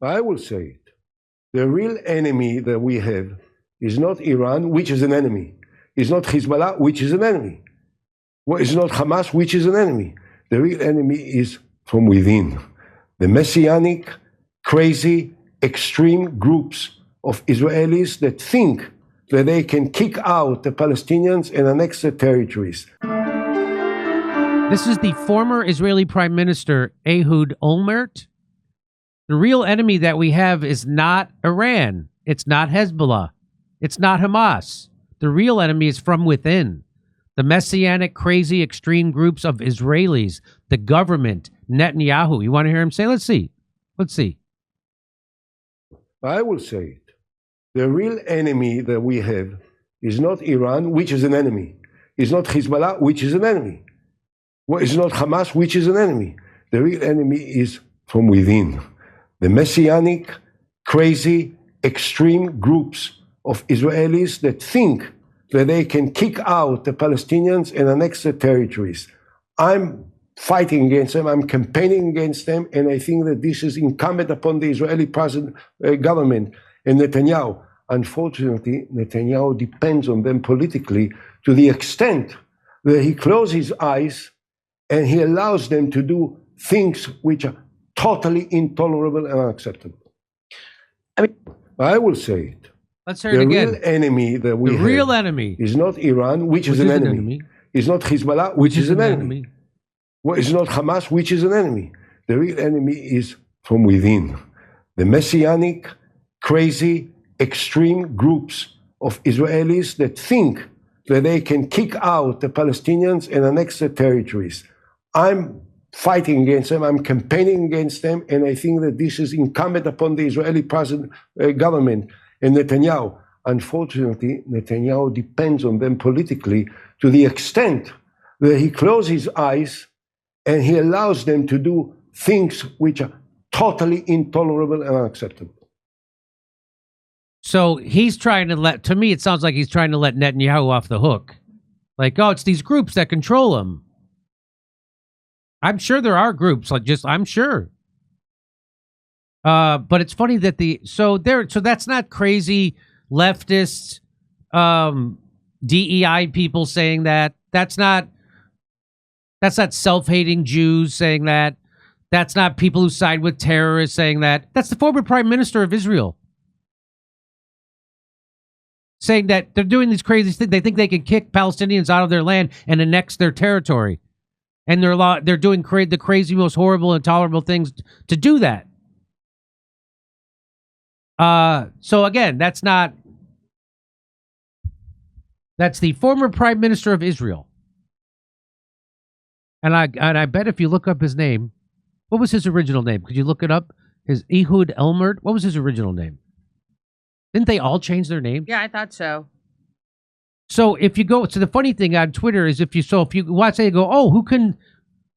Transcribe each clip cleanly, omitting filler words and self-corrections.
I will say it. The real enemy that we have is not Iran, which is an enemy. It's not Hezbollah, which is an enemy. It's not Hamas, which is an enemy. The real enemy is from within. The Messianic, crazy, extreme groups of Israelis that think that they can kick out the Palestinians and annex their territories. This is the former Israeli Prime Minister, Ehud Olmert. The real enemy that we have is not Iran. It's not Hezbollah. It's not Hamas. The real enemy is from within. The Messianic, crazy, extreme groups of Israelis, the government, Netanyahu. You want to hear him say? Let's see. Let's see. I will say it. The real enemy that we have is not Iran, which is an enemy. It's not Hezbollah, which is an enemy. It's not Hamas, which is an enemy. The real enemy is from within. The Messianic, crazy, extreme groups of Israelis that think that they can kick out the Palestinians and annex their territories. I'm fighting against them, I'm campaigning against them, and I think that this is incumbent upon the Israeli government and Netanyahu. Unfortunately, Netanyahu depends on them politically to the extent that he closes his eyes and he allows them to do things which are totally intolerable and unacceptable. I will say it. Let's hear it again. The real enemy that we have real enemy is not Iran, which is an enemy. It's not Hezbollah, which is an enemy. It's not Hamas, which is an enemy. The real enemy is from within. The Messianic, crazy, extreme groups of Israelis that think that they can kick out the Palestinians and annex their territories. I'm fighting against them, I'm campaigning against them, and I think that this is incumbent upon the Israeli government and Netanyahu. Unfortunately, Netanyahu depends on them politically to the extent that he closes his eyes and he allows them to do things which are totally intolerable and unacceptable. So he's trying to to me, it sounds like he's trying to let Netanyahu off the hook. Like, oh, it's these groups that control him. I'm sure there are groups, I'm sure. But it's funny that so that's not crazy leftist DEI people saying that. That's not self-hating Jews saying that. That's not people who side with terrorists saying that. That's the former Prime Minister of Israel saying that they're doing these crazy things. They think they can kick Palestinians out of their land and annex their territory. And they're doing the crazy, most horrible, intolerable things to do that. So again, that's the former Prime Minister of Israel. And I bet if you look up his name, what was his original name? Could you look it up? His Ehud Olmert. What was his original name? Didn't they all change their names? Yeah, I thought so. So if you go, so the funny thing on Twitter is if you watch it and go, oh, who can,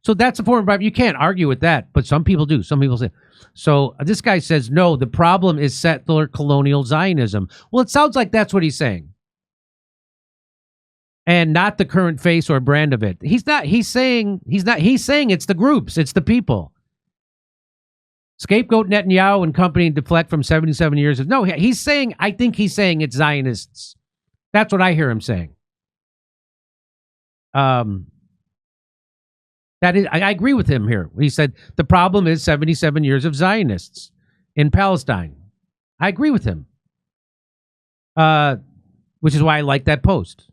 so that's a former prime, you can't argue with that, but some people do. Some people say, so this guy says, no, the problem is settler colonial Zionism. Well, it sounds like that's what he's saying. And not the current face or brand of it. He's saying it's the groups, it's the people. Scapegoat Netanyahu and company and deflect from 77 years of, no, I think he's saying it's Zionists. That's what I hear him saying. That is, I agree with him here. He said the problem is 77 years of Zionists in Palestine. I agree with him, which is why I like that post.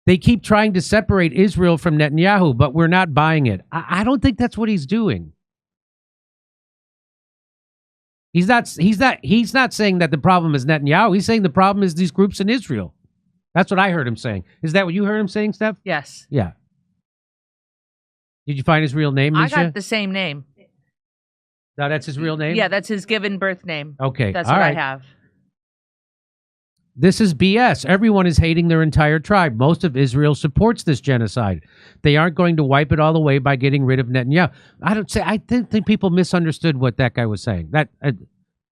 They keep trying to separate Israel from Netanyahu, but we're not buying it. I don't think that's what he's doing. He's not saying that the problem is Netanyahu. He's saying the problem is these groups in Israel. That's what I heard him saying. Is that what you heard him saying, Steph? Yes. Yeah. Did you find his real name, Misha? I got the same name. No, that's his real name? Yeah, that's his given birth name. Okay. That's all what right. I have. This is BS. Everyone is hating their entire tribe. Most of Israel supports this genocide. They aren't going to wipe it all away by getting rid of Netanyahu. I think people misunderstood what that guy was saying.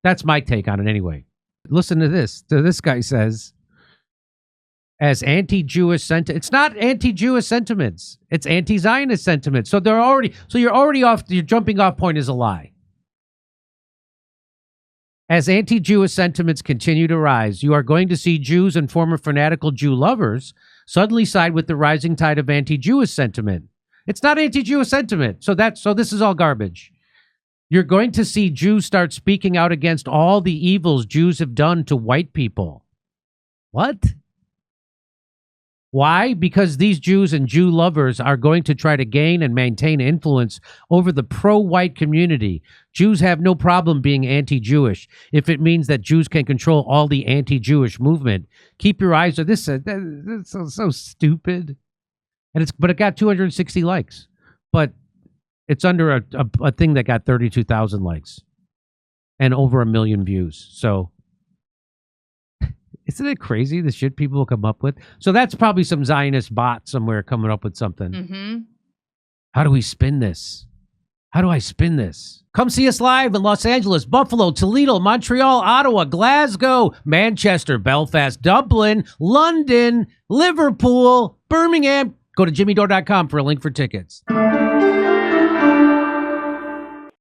That's my take on it anyway. Listen to this. This guy says, as anti-Jewish sentiments. It's not anti-Jewish sentiments. It's anti-Zionist sentiments. So you're already off. Your jumping off point is a lie. As anti-Jewish sentiments continue to rise, you are going to see Jews and former fanatical Jew lovers suddenly side with the rising tide of anti-Jewish sentiment. It's not anti-Jewish sentiment, so this is all garbage. You're going to see Jews start speaking out against all the evils Jews have done to white people. What? Why? Because these Jews and Jew lovers are going to try to gain and maintain influence over the pro-white community. Jews have no problem being anti-Jewish if it means that Jews can control all the anti-Jewish movement. Keep your eyes on this. That's so stupid. But it got 260 likes. But it's under a thing that got 32,000 likes and over 1 million views. So isn't it crazy the shit people will come up with? So that's probably some Zionist bot somewhere coming up with something. Mm-hmm. How do we spin this? How do I spin this? Come see us live in Los Angeles, Buffalo, Toledo, Montreal, Ottawa, Glasgow, Manchester, Belfast, Dublin, London, Liverpool, Birmingham. Go to jimmydore.com for a link for tickets.